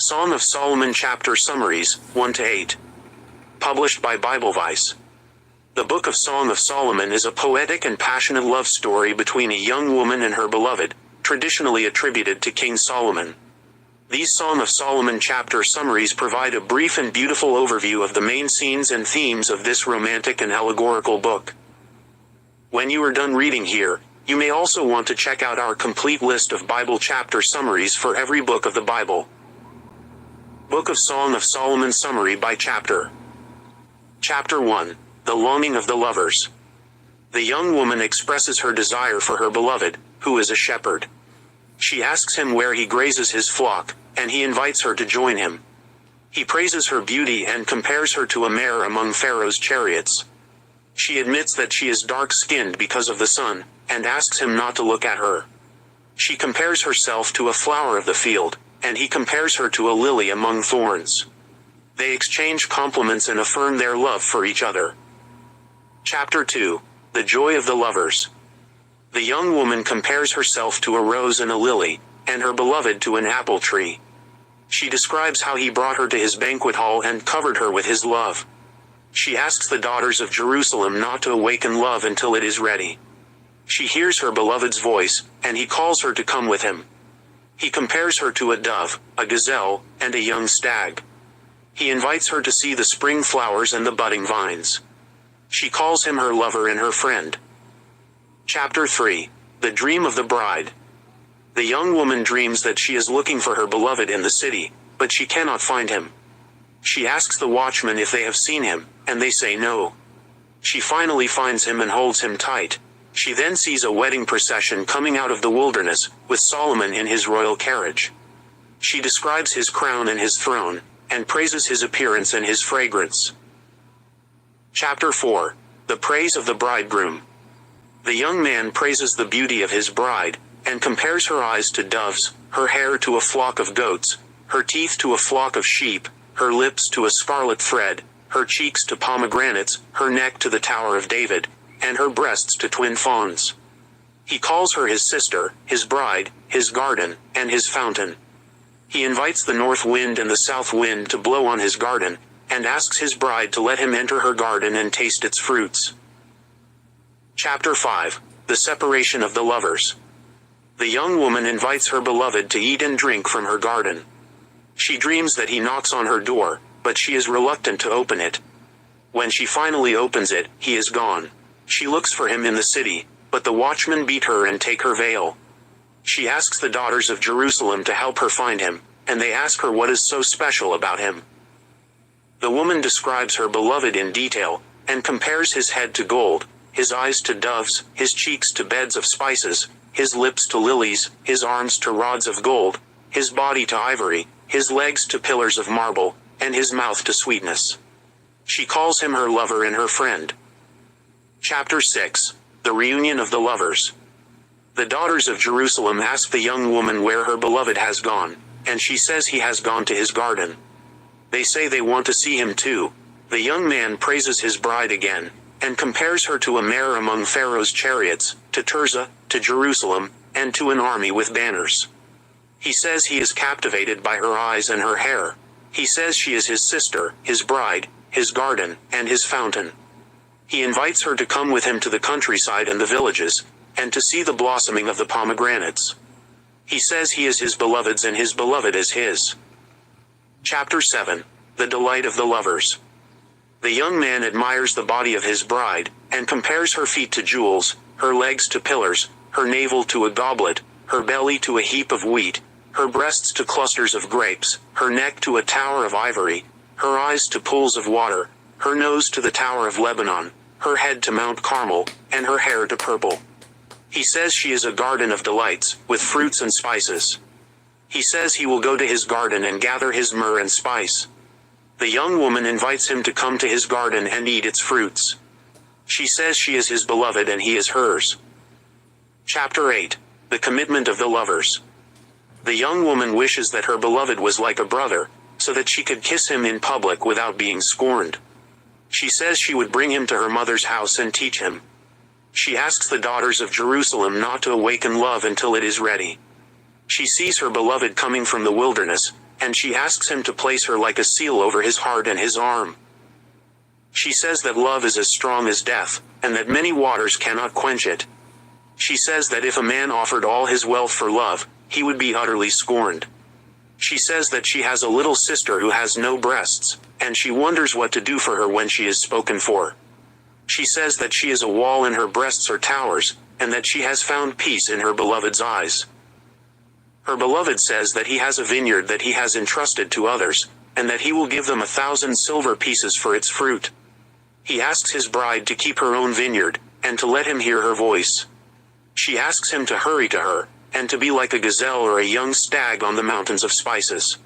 Song of Solomon Chapter Summaries, 1-8. Published by Vise. The Book of Song of Solomon is a poetic and passionate love story between a young woman and her beloved, traditionally attributed to King Solomon. These Song of Solomon chapter summaries provide a brief and beautiful overview of the main scenes and themes of this romantic and allegorical book. When you are done reading here, you may also want to check out our complete list of Bible chapter summaries for every book of the Bible. Book of Song of Solomon Summary by Chapter. Chapter 1. The Longing of the Lovers. The young woman expresses her desire for her beloved, who is a shepherd. She asks him where he grazes his flock, and he invites her to join him. He praises her beauty and compares her to a mare among Pharaoh's chariots. She admits that she is dark-skinned because of the sun, and asks him not to look at her. She compares herself to a flower of the field, and he compares her to a lily among thorns. They exchange compliments and affirm their love for each other. Chapter 2. The Joy of the Lovers. The young woman compares herself to a rose and a lily, and her beloved to an apple tree. She describes how he brought her to his banquet hall and covered her with his love. She asks the daughters of Jerusalem not to awaken love until it is ready. She hears her beloved's voice, and he calls her to come with him. He compares her to a dove, a gazelle, and a young stag. He invites her to see the spring flowers and the budding vines. She calls him her lover and her friend. Chapter 3. The Dream of the Bride. The young woman dreams that she is looking for her beloved in the city, but she cannot find him. She asks the watchmen if they have seen him, and they say no. She finally finds him and holds him tight. She then sees a wedding procession coming out of the wilderness, with Solomon in his royal carriage. She describes his crown and his throne, and praises his appearance and his fragrance. Chapter 4. The Praise of the Bridegroom. The young man praises the beauty of his bride, and compares her eyes to doves, her hair to a flock of goats, her teeth to a flock of sheep, her lips to a scarlet thread, her cheeks to pomegranates, her neck to the Tower of David, and her breasts to twin fawns. He calls her his sister, his bride, his garden, and his fountain. He invites the north wind and the south wind to blow on his garden, and asks his bride to let him enter her garden and taste its fruits. Chapter 5. The Separation of the Lovers. The young woman invites her beloved to eat and drink from her garden. She dreams that he knocks on her door, but she is reluctant to open it. When she finally opens it, he is gone. She looks for him in the city, but the watchmen beat her and take her veil. She asks the daughters of Jerusalem to help her find him, and they ask her what is so special about him. The woman describes her beloved in detail, and compares his head to gold, his eyes to doves, his cheeks to beds of spices, his lips to lilies, his arms to rods of gold, his body to ivory, his legs to pillars of marble, and his mouth to sweetness. She calls him her lover and her friend. Chapter 6. The Reunion of the Lovers. The daughters of Jerusalem ask the young woman where her beloved has gone, and she says he has gone to his garden. They say they want to see him too. The young man praises his bride again, and compares her to a mare among Pharaoh's chariots, to Tirzah, to Jerusalem, and to an army with banners. He says he is captivated by her eyes and her hair. He says she is his sister, his bride, his garden, and his fountain. He invites her to come with him to the countryside and the villages, and to see the blossoming of the pomegranates. He says he is his beloved's and his beloved is his. Chapter 7. The Delight of the Lovers. The young man admires the body of his bride, and compares her feet to jewels, her legs to pillars, her navel to a goblet, her belly to a heap of wheat, her breasts to clusters of grapes, her neck to a tower of ivory, her eyes to pools of water, her nose to the Tower of Lebanon, her head to Mount Carmel, and her hair to purple. He says she is a garden of delights, with fruits and spices. He says he will go to his garden and gather his myrrh and spice. The young woman invites him to come to his garden and eat its fruits. She says she is his beloved and he is hers. Chapter 8. The Commitment of the Lovers. The young woman wishes that her beloved was like a brother, so that she could kiss him in public without being scorned. She says she would bring him to her mother's house and teach him. She asks the daughters of Jerusalem not to awaken love until it is ready. She sees her beloved coming from the wilderness, and she asks him to place her like a seal over his heart and his arm. She says that love is as strong as death, and that many waters cannot quench it. She says that if a man offered all his wealth for love, he would be utterly scorned. She says that she has a little sister who has no breasts, and she wonders what to do for her when she is spoken for. She says that she is a wall and her breasts are towers, and that she has found peace in her beloved's eyes. Her beloved says that he has a vineyard that he has entrusted to others, and that he will give them 1,000 silver pieces for its fruit. He asks his bride to keep her own vineyard, and to let him hear her voice. She asks him to hurry to her, and to be like a gazelle or a young stag on the mountains of spices.